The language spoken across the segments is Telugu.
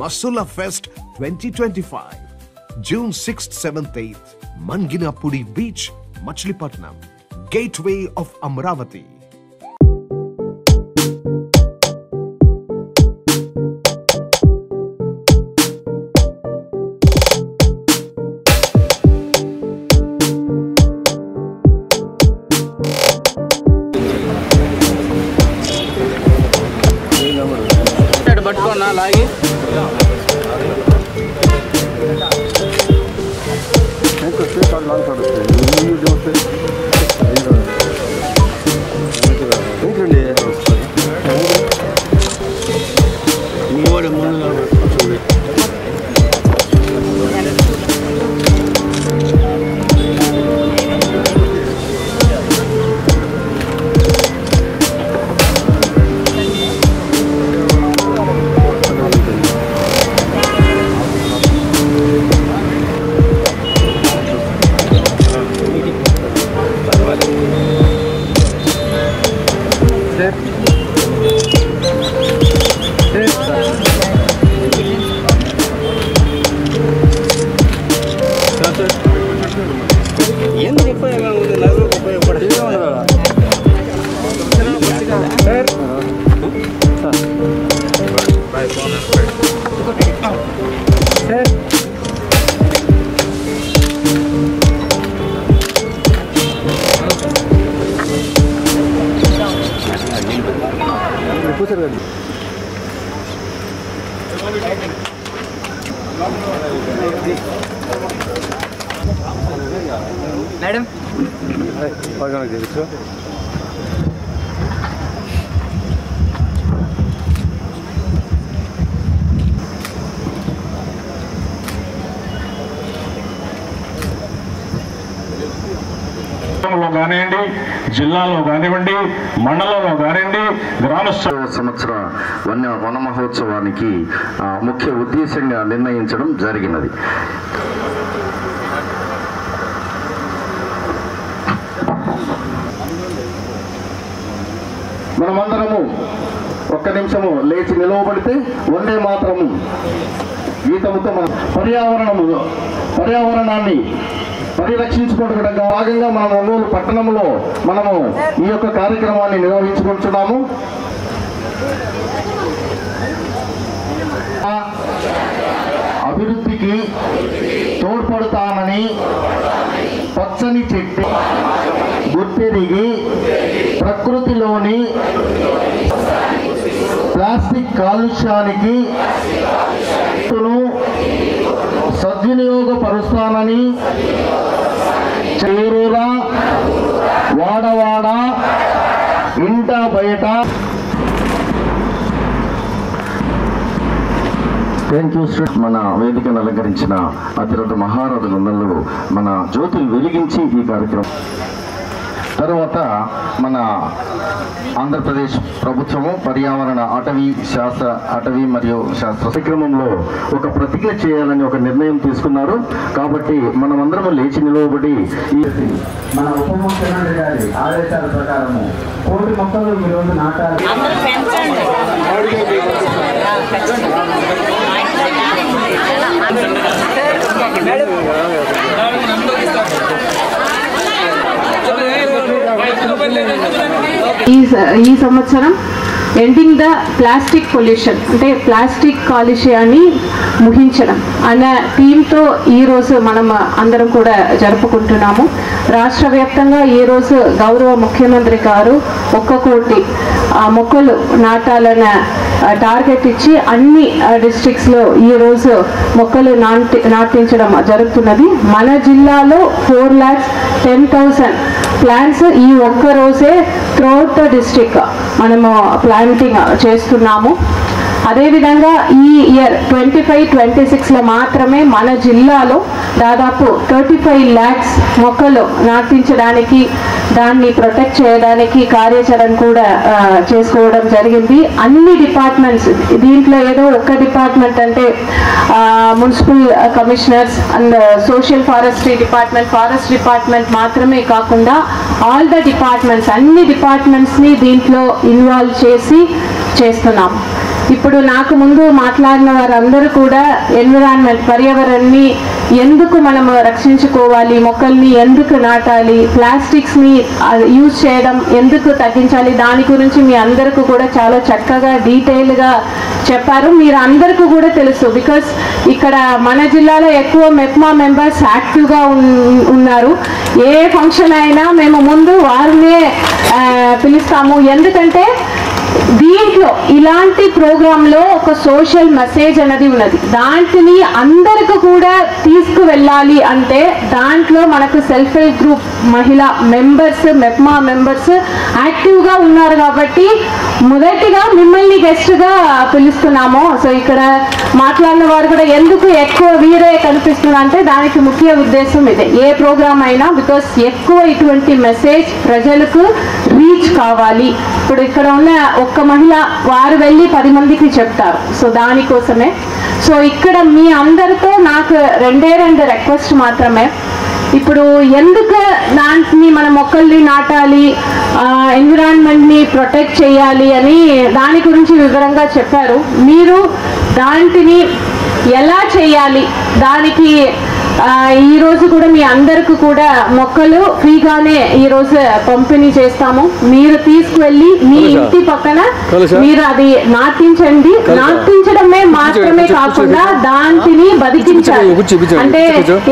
Masula Fest 2025, June 6th, 7th, 8th, Manginapudi Beach, Machilipatnam, Gateway of Amaravati. పట్టుకోనా లాగి मैडम కానివ్వండి, జిల్లాలో కానివ్వండి, మండలంలో కానివ్వండి, గ్రామ సంవత్సర వన మహోత్సవానికి ముఖ్య ఉద్దేశంగా నిర్ణయించడం జరిగినది. మనమందరము ఒక్క నిమిషము లేచి నిలవబడితే వందే మాత్రము గీతముతో మన పర్యావరణాన్ని పరిరక్షించుకోవడం భాగంగా మనం ఒంగోలు పట్టణంలో మనము ఈ యొక్క కార్యక్రమాన్ని నిర్వహించుకుంటున్నాము. అభివృద్ధికి తోడ్పడతానని పచ్చని చెట్టు గుర్తెరిగి ప్రకృతిలోని ప్లాస్టిక్ కాలుష్యానికి సద్వినియోగపరుస్తానని చేరురా వాడవాడ ఇంట బయట. Thank you. మన వేదికను అలంకరించిన అతిరథ మహారథులందరూ మన జ్యోతులు వెలిగించి ఈ కార్యక్రమం తర్వాత మన ఆంధ్రప్రదేశ్ ప్రభుత్వము పర్యావరణ అటవీ మరియు శాస్త్ర కార్యక్రమంలో ఒక ప్రతిజ్ఞ చేయాలని ఒక నిర్ణయం తీసుకున్నారు. కాబట్టి మనమందరము లేచి నిలవబడి మన ఉప ముఖ్యమంత్రి గారి ఆదేశాల ప్రకారము 1,000 మొక్కలు ఈ రోజు నాటాలి. ఈ సంవత్సరం ఎండింగ్ ద ప్లాస్టిక్ పొల్యూషన్ అంటే ప్లాస్టిక్ కాలుష్యాన్ని ముగించడం అనే థీమ్తో ఈరోజు మనం అందరం కూడా జరుపుకుంటున్నాము. రాష్ట్ర వ్యాప్తంగా ఈరోజు గౌరవ ముఖ్యమంత్రి గారు 1 కోటి మొక్కలు నాటాలన్న టార్గెట్ ఇచ్చి అన్ని డిస్ట్రిక్ట్స్లో ఈరోజు మొక్కలు నాటించడం జరుగుతున్నది. మన జిల్లాలో 4,10,000 ప్లాంట్స్ ఈ ఒక్క రోజే త్రూఅవుట్ ద డిస్ట్రిక్ట్ మనము ప్లాంటింగ్ చేస్తున్నాము. అదేవిధంగా ఈ ఇయర్ 25-26లో మాత్రమే మన జిల్లాలో దాదాపు 35 lakhs మొక్కలు నాటించడానికి దాన్ని ప్రొటెక్ట్ చేయడానికి కార్యాచరణ కూడా చేసుకోవడం జరిగింది. అన్ని డిపార్ట్మెంట్స్ దీంట్లో ఏదో ఒక డిపార్ట్మెంట్ అంటే municipal commissioners and social forest department మాత్రమే కాకుండా ఆల్ ద డిపార్ట్మెంట్స్ అన్ని డిపార్ట్మెంట్స్ని దీంట్లో ఇన్వాల్వ్ చేసి చేస్తున్నాం. ఇప్పుడు నాకు ముందు మాట్లాడిన వారందరూ కూడా ఎన్విరాన్మెంట్, పర్యావరణాన్ని ఎందుకు మనము రక్షించుకోవాలి, మొక్కల్ని ఎందుకు నాటాలి, ప్లాస్టిక్స్ని యూజ్ చేయడం ఎందుకు తగ్గించాలి, దాని గురించి మీ అందరికీ కూడా చాలా చక్కగా డీటెయిల్గా చెప్పారు. మీరు అందరికీ కూడా తెలుసు, బికాస్ ఇక్కడ మన జిల్లాలో ఎక్కువ మెప్మా మెంబర్స్ యాక్టివ్గా ఉన్నారు. ఏ ఫంక్షన్ అయినా మేము ముందు వారినే పిలుస్తాము. ఎందుకంటే దీంట్లో ఇలాంటి ప్రోగ్రాంలో ఒక సోషల్ మెసేజ్ అనేది ఉన్నది. దాంట్ని అందరికి కూడా తీసుకువెళ్ళాలి అంటే దాంట్లో మనకు సెల్ఫ్ హెల్ప్ గ్రూప్ మహిళా మెంబర్స్, మెప్మా మెంబర్స్ యాక్టివ్గా ఉన్నారు. కాబట్టి మొదటిగా మిమ్మల్ని గెస్ట్గా పిలుస్తున్నాము. సో ఇక్కడ మాట్లాడిన వారు కూడా ఎందుకు ఎక్కువ వీరే కనిపిస్తున్నారు అంటే దానికి ముఖ్య ఉద్దేశం ఇదే. ఏ ప్రోగ్రామ్ అయినా బికాస్ ఎక్కువ ఇటువంటి మెసేజ్ ప్రజలకు రీచ్ కావాలి. ఇప్పుడు ఇక్కడ ఉన్న ఒక్క మహిళ వారు వెళ్ళి 10 మందికి చెప్తారు. సో దానికోసమే. సో ఇక్కడ మీ అందరితో నాకు 2 రిక్వెస్ట్ మాత్రమే. ఇప్పుడు ఎందుకు దాన్ని మన మొక్కల్ని నాటాలి, ఎన్విరాన్మెంట్ని ప్రొటెక్ట్ చేయాలి అని దాని గురించి వివరంగా చెప్పారు. మీరు దాంటిని ఎలా చేయాలి, దానికి ఈరోజు కూడా మీ అందరికి కూడా మొక్కలు ఫ్రీగానే ఈరోజు పంపిణీ చేస్తాము. మీరు తీసుకువెళ్ళి మీ ఇంటి పక్కన మీరు అది నాటించండి. నాటించడమే మాత్రమే కాకుండా దాంటిని బతికించాలి. అంటే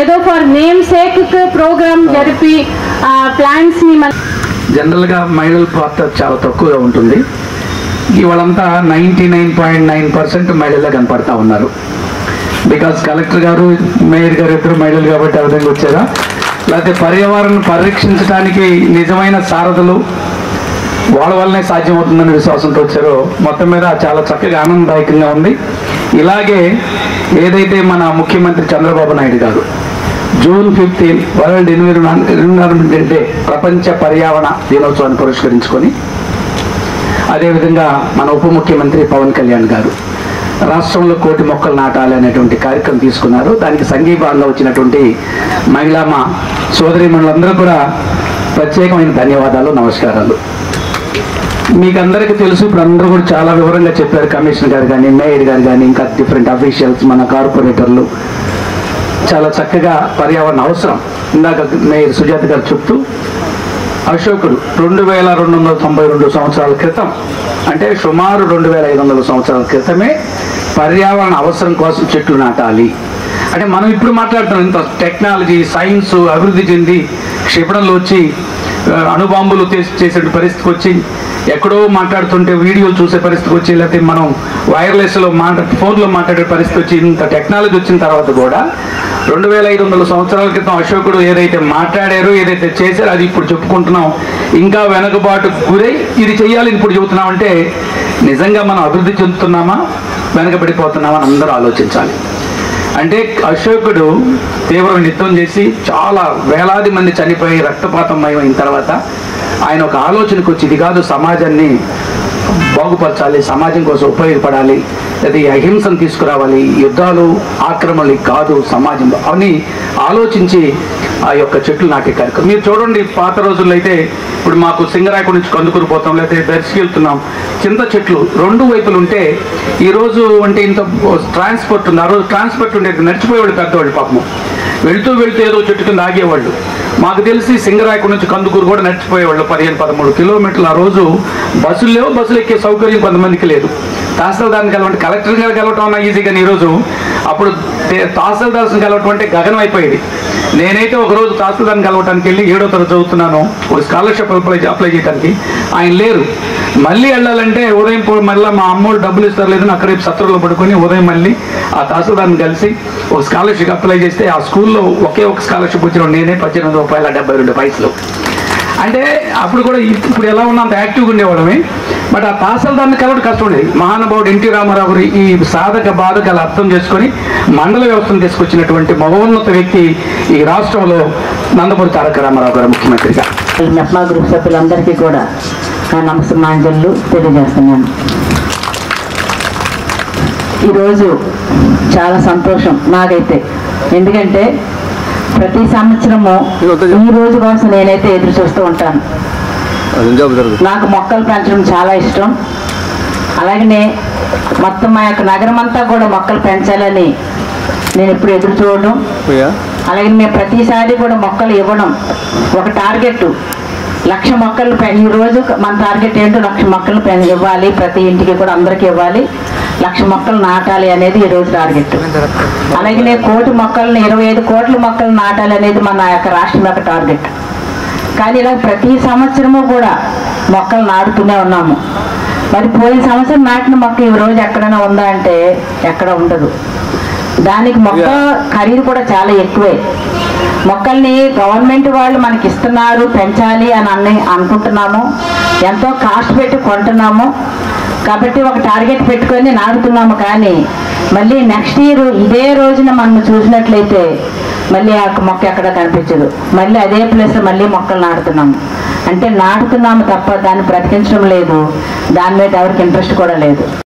ఏదో ఫర్ నేమ్ సేక్ ప్రోగ్రామ్ జరిపి ప్లాంట్స్ ని జనరల్గా మహిళల పాత్ర చాలా తక్కువగా ఉంటుంది. ఇవాళంతా 99.9% మహిళలే కనపడతా ఉన్నారు. బికాస్ కలెక్టర్ గారు, మేయర్ గారు ఇద్దరు మహిళలు కాబట్టి ఆ విధంగా వచ్చారా, లేకపోతే పర్యావరణం పరిరక్షించడానికి నిజమైన సారథులు వాళ్ళ వల్లనే సాధ్యమవుతుందనే విశ్వాసంతో వచ్చారో మొత్తం మీద చాలా చక్కగా ఆనందదాయకంగా ఉంది. ఇలాగే ఏదైతే మన ముఖ్యమంత్రి చంద్రబాబు నాయుడు గారు జూన్ 15 వరల్డ్ ఎన్విరాన్మెంట్ డే, ప్రపంచ పర్యావరణ దినోత్సవాన్ని పురస్కరించుకొని, అదేవిధంగా మన ఉప ముఖ్యమంత్రి పవన్ కళ్యాణ్ గారు రాష్ట్రంలో 1,00,00,000 మొక్కలు నాటాలి అనేటువంటి కార్యక్రమం తీసుకున్నారు. దానికి సంఘీభావంగా వచ్చినటువంటి మహిళా మా సోదరీమణులందరూ కూడా ప్రత్యేకమైన ధన్యవాదాలు, నమస్కారాలు. మీకు అందరికీ తెలుసు, ఇప్పుడు అందరూ కూడా చాలా వివరంగా చెప్పారు. కమిషనర్ గారు కానీ, మేయర్ గారు కానీ, ఇంకా డిఫరెంట్ అఫీషియల్స్, మన కార్పొరేటర్లు చాలా చక్కగా పర్యావరణ అవసరం. ఇందాక మేయర్ సుజాత గారు చెప్తూ అశోకుడు 2292 సంవత్సరాల క్రితం, అంటే సుమారు 2500 సంవత్సరాల క్రితమే పర్యావరణ అవసరం కోసం చెట్లు నాటాలి. అంటే మనం ఇప్పుడు మాట్లాడుతున్నాం, ఇంత టెక్నాలజీ, సైన్స్ అభివృద్ధి చెంది క్షిపణులు వచ్చి అణుబాంబులు చేసే పరిస్థితికి వచ్చి, ఎక్కడో మాట్లాడుతుంటే వీడియోలు చూసే పరిస్థితికి వచ్చి, లేకపోతే మనం వైర్లెస్లో ఫోన్లో మాట్లాడే పరిస్థితి వచ్చి, ఇంత టెక్నాలజీ వచ్చిన తర్వాత కూడా 2500 సంవత్సరాల క్రితం అశోకుడు ఏదైతే మాట్లాడారో, ఏదైతే చేశారో అది ఇప్పుడు చెప్పుకుంటున్నాం. ఇంకా వెనకబాటు గురై ఇది చెయ్యాలి ఇప్పుడు చెబుతున్నాం అంటే నిజంగా మనం అభివృద్ధి చెందుతున్నామా, వెనకబడిపోతున్నామా అని అందరూ ఆలోచించాలి. అంటే అశోకుడు తీవ్రమైన యుద్ధం చేసి చాలా వేలాది మంది చనిపోయి రక్తపాతం మయమైన తర్వాత ఆయన ఒక ఆలోచనకు వచ్చి, ఇది కాదు సమాజాన్ని బాగుపరచాలి, సమాజం కోసం ఉపయోగపడాలి, అది అహింసను తీసుకురావాలి, యుద్ధాలు ఆక్రమణలు కాదు సమాజం అని ఆలోచించి ఆ యొక్క చెట్లు నాటే కార్యక్రమం. మీరు చూడండి, పాత రోజుల్లో అయితే ఇప్పుడు మాకు సింగరాయకు నుంచి కందుకూరు పోతాం, లేకపోతే దర్శకి వెళ్తున్నాం, చింత చెట్లు 2 వైపులు ఉంటే ఈరోజు అంటే ఇంత ట్రాన్స్పోర్ట్ ఉంది. ఆ రోజు ట్రాన్స్పోర్ట్ ఉండేది, నడిచిపోయేవాళ్ళు పెద్దవాళ్ళు పాపము, వెళ్తూ ఏదో చెట్టు కింద ఆగేవాళ్ళు. మాకు తెలిసి సింగరాయకు నుంచి కందుకూరు కూడా నడిచిపోయేవాళ్ళు 15-13 కిలోమీటర్లు. ఆ రోజు బస్సులు లేవు, బస్సులు ఎక్కే సౌకర్యం కొంతమందికి లేదు. తహసీల్దార్ని కలవంటే, కలెక్టర్ గారు కలవటం అన్నా ఈజీగా ఈరోజు, అప్పుడు తహసీల్దార్ని కలవటం అంటే గగనం అయిపోయేది. నేనైతే ఒకరోజు తహసీల్దార్ని కలవటానికి వెళ్ళి 7వ తరగతి చదువుతున్నాను, ఒక స్కాలర్షిప్ అప్లై చేయడానికి. ఆయన లేరు. మళ్ళీ వెళ్ళాలంటే ఉదయం మళ్ళీ మా అమ్మోళ్ళు డబ్బులు ఇస్తారు లేదని అక్కడ సత్రంలో పడుకొని ఉదయం మళ్ళీ ఆ తహసీల్దార్ని కలిసి ఒక స్కాలర్షిప్ అప్లై చేస్తే ఆ స్కూల్లో ఒకే ఒక స్కాలర్షిప్ వచ్చిన నేనే ₹18.72. అంటే అప్పుడు కూడా ఇప్పుడు ఎలా ఉన్నా అంత యాక్టివ్గా ఉండేవాళ్ళమే. బట్ ఆ తహసీల్దార్ని కలవడం కష్టం ఉండేది. మహానుభావుడు ఎన్టీ రామారావు గారు ఈ సాధక బాధకాలు అర్థం చేసుకొని మండల వ్యవస్థను తీసుకొచ్చినటువంటి మహోన్నత వ్యక్తి ఈ రాష్ట్రంలో నందమూరి తారక రామారావు గారు ముఖ్యమంత్రిగా. మెప్మా గ్రూప్ సభ్యులందరికీ కూడా నా నమస్కారాలు తెలియజేస్తున్నాను. ఈరోజు చాలా సంతోషం నాకైతే, ఎందుకంటే ప్రతి సంవత్సరము ఈ రోజు కోసం నేనైతే ఎదురు చూస్తూ ఉంటాను. నాకు మొక్కలు పెంచడం చాలా ఇష్టం. అలాగనే మొత్తం మా యొక్క నగరం అంతా కూడా మొక్కలు పెంచాలని నేను ఎప్పుడు ఎదురు చూడడం, అలాగే మేము ప్రతిసారి కూడా మొక్కలు ఇవ్వడం. ఒక టార్గెట్ 1,00,000 మొక్కలు ఈ రోజు మన టార్గెట్ ఏంటో 1,00,000 మొక్కలు ఇవ్వాలి, ప్రతి ఇంటికి కూడా అందరికీ ఇవ్వాలి, 1,00,000 మొక్కలు నాటాలి అనేది ఈ రోజు టార్గెట్. అలాగే 1,00,00,000 మొక్కలను 25 కోట్ల మొక్కలు నాటాలి అనేది మన యొక్క రాష్ట్రం యొక్క టార్గెట్. కానీ ఇలా ప్రతి సంవత్సరము కూడా మొక్కలు నాటుతూనే ఉన్నాము. మరి పోయిన సంవత్సరం నాటిన మొక్క ఈ రోజు ఎక్కడైనా ఉందా అంటే ఎక్కడ ఉండదు. దానికి మొక్క ఖరీదు కూడా చాలా ఎక్కువే. మొక్కల్ని గవర్నమెంట్ వాళ్ళు మనకి ఇస్తున్నారు, పెంచాలి అని అనుకుంటున్నాము, ఎంతో కాస్ట్ పెట్టి కొంటున్నాము. కాబట్టి ఒక టార్గెట్ పెట్టుకొని నాటుతున్నాము. కానీ మళ్ళీ నెక్స్ట్ ఇయర్ ఇదే రోజున మనం చూసినట్లయితే మళ్ళీ ఆ మొక్క ఎక్కడ కనిపించదు. మళ్ళీ అదే ప్లేస్ మళ్ళీ మొక్కలు నాటుతున్నాము. అంటే నాటుతున్నాము తప్ప దాన్ని బ్రతికించడం లేదు, దాని మీద ఎవరికి ఇంట్రెస్ట్ కూడా లేదు.